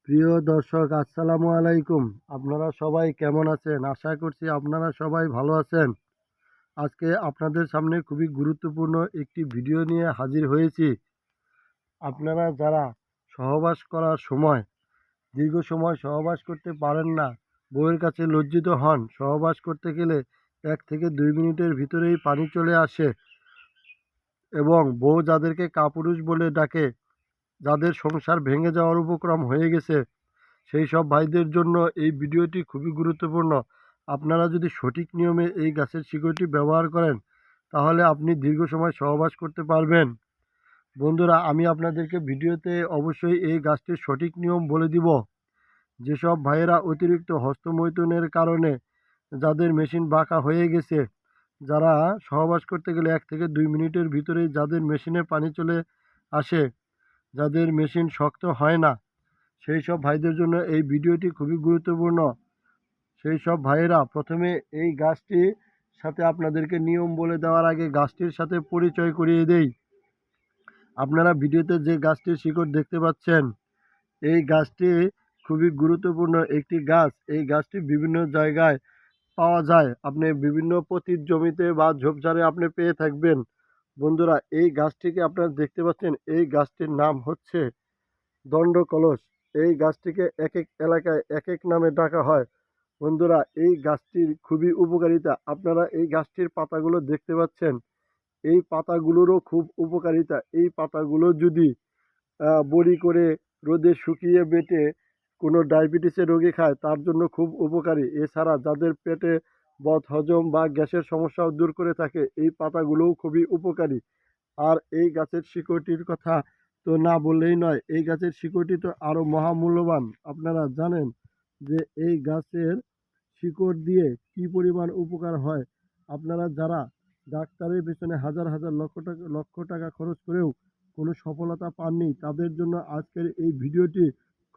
প্রিয় দর্শক, আসসালামু আলাইকুম। আপনারা সবাই কেমন আছেন? আশা করছি আপনারা সবাই ভালো আছেন। আজকে আপনাদের সামনে খুবই গুরুত্বপূর্ণ একটি ভিডিও নিয়ে হাজির হয়েছি। আপনারা যারা সহবাস করার সময় দীর্ঘ সময় সহবাস করতে পারেন না, বউয়ের কাছে লজ্জিত হন, সহবাস করতে গেলে 1 থেকে 2 মিনিটের ভিতরেই পানি চলে আসে এবং বউ যাদেরকে কাপুরুষ বলে ডাকে, যাদের সংসার ভেঙে যাওয়ার উপক্রম হয়ে গেছে, সেই সব ভাইদের জন্য এই ভিডিওটি খুবই গুরুত্বপূর্ণ। আপনারা যদি সঠিক নিয়মে এই গাছের শিকড়টি ব্যবহার করেন, তাহলে আপনি দীর্ঘ সময় সহবাস করতে পারবেন। বন্ধুরা, আমি আপনাদেরকে ভিডিওতে অবশ্যই এই গাছটির সঠিক নিয়ম বলে দিব। যেসব ভাইয়েরা অতিরিক্ত হস্তমৈথুনের কারণে যাদের মেশিন বাঁকা হয়ে গেছে, যারা সহবাস করতে গেলে 1 থেকে 2 মিনিটের ভিতরেই যাদের মেশিনে পানি চলে আসে, যাদের মেশিন শক্ত হয় না, সেই সব ভাইদের জন্য এই ভিডিওটি খুবই গুরুত্বপূর্ণ। সেই সব ভাইয়েরা প্রথমে এই গাছটির সাথে আপনাদেরকে নিয়ম বলে দেওয়ার আগে গাছটির সাথে পরিচয় করিয়ে দেই। আপনারা ভিডিওতে যে গাছটির শিকড় দেখতে পাচ্ছেন, এই গাছটি খুবই গুরুত্বপূর্ণ একটি গাছ। এই গাছটি বিভিন্ন জায়গায় পাওয়া যায়। আপনি বিভিন্ন পতিত জমিতে বা ঝোপঝাড়ে আপনি পেয়ে থাকবেন। বন্ধুরা, এই গাছটিকে আপনারা দেখতে পাচ্ছেন, এই গাছটির নাম হচ্ছে দণ্ডকলস। এই গাছটিকে এক এক এলাকায় এক এক নামে ডাকা হয়। বন্ধুরা, এই গাছটির খুবই উপকারিতা। আপনারা এই গাছটির পাতাগুলো দেখতে পাচ্ছেন, এই পাতাগুলোরও খুব উপকারিতা। এই পাতাগুলো যদি বড়ি করে রোদে শুকিয়ে বেটে কোনো ডায়াবেটিসের রোগী খায়, তার জন্য খুব উপকারী। এছাড়া যাদের পেটে বদহজম বা গ্যাসের সমস্যাও দূর করে থাকে, এই পাতাগুলোও খুবই উপকারী। আর এই গাছের শিকড়টির কথা তো না বললেই নয়। এই গাছের শিকড়টি তো আরও মহামূল্যবান। আপনারা জানেন যে এই গাছের শিকড় দিয়ে কি পরিমাণ উপকার হয়। আপনারা যারা ডাক্তারের পেছনে হাজার হাজার লক্ষ টাকা খরচ করেও কোনো সফলতা পাননি, তাদের জন্য আজকের এই ভিডিওটি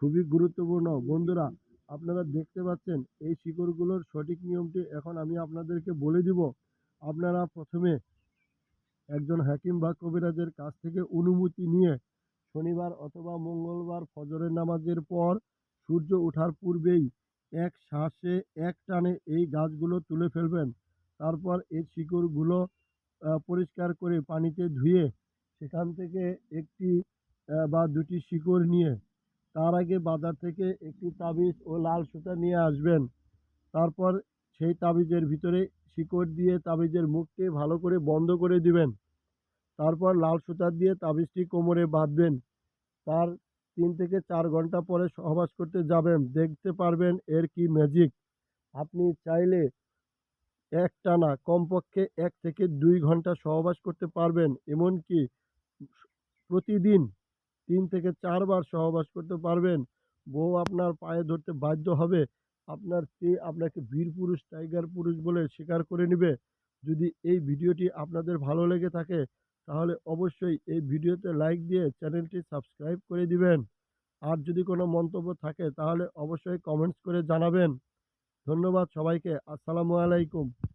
খুবই গুরুত্বপূর্ণ। বন্ধুরা, আপনারা দেখতে পাচ্ছেন এই শিকড়গুলোর সঠিক নিয়মটি এখন আমি আপনাদেরকে বলে দিব। আপনারা প্রথমে একজন হাকিম বা কবিরাজের কাছ থেকে অনুমতি নিয়ে শনিবার অথবা মঙ্গলবার ফজরের নামাজের পর সূর্য ওঠার পূর্বেই এক শ্বাসে এক টানে এই গাছগুলো তুলে ফেলবেন। তারপর এর শিকড়গুলো পরিষ্কার করে পানিতে ধুয়ে সেখান থেকে একটি বা দুটি শিকড় নিয়ে তার আগে বাজার থেকে একটি তাবিজ ও লাল সুতা নিয়ে আসবেন। তারপর সেই তাবিজের ভিতরে শিকড় দিয়ে তাবিজের মুখটি ভালো করে বন্ধ করে দিবেন। তারপর লাল সুতা দিয়ে তাবিজটি কোমরে বাঁধবেন। তার 3 থেকে 4 ঘন্টা পরে সহবাস করতে যাবেন, দেখতে পারবেন এর কি ম্যাজিক। আপনি চাইলে একটানা কমপক্ষে 1 থেকে 2 ঘন্টা সহবাস করতে পারবেন। এমনকি প্রতিদিন 3 থেকে 4 বার সহবাস করতে পারবেন। বউ আপনার পায়ে ধরতে বাধ্য হবে। আপনার স্ত্রী আপনাকে বীর পুরুষ, টাইগার পুরুষ বলে স্বীকার করে নেবে। যদি এই ভিডিওটি আপনাদের ভালো লেগে থাকে, তাহলে অবশ্যই এই ভিডিওতে লাইক দিয়ে চ্যানেলটি সাবস্ক্রাইব করে দিবেন। আর যদি কোনো মন্তব্য থাকে, তাহলে অবশ্যই কমেন্টস করে জানাবেন। ধন্যবাদ সবাইকে। আসসালামু আলাইকুম।